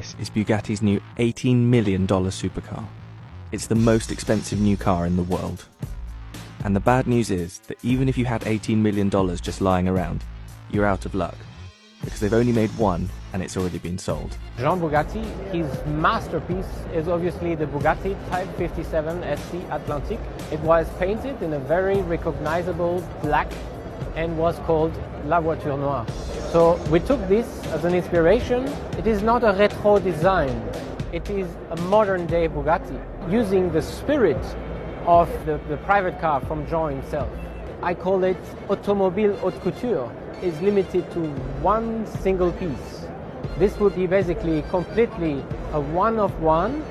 This is Bugatti's new $18 million supercar. It's the most expensive new car in the world. And the bad news is that even if you had $18 million just lying around, you're out of luck, because they've only made one and it's already been sold. Jean Bugatti, his masterpiece is obviously the Bugatti Type 57 SC Atlantique. It was painted in a very recognizable black and was called La Voiture Noire. So we took this as an inspiration. It is not a retro design. It is a modern day Bugatti, using the spirit of the private car from Jean himself. I call it automobile haute couture. It's limited to one single piece. This would be basically completely a one-of-one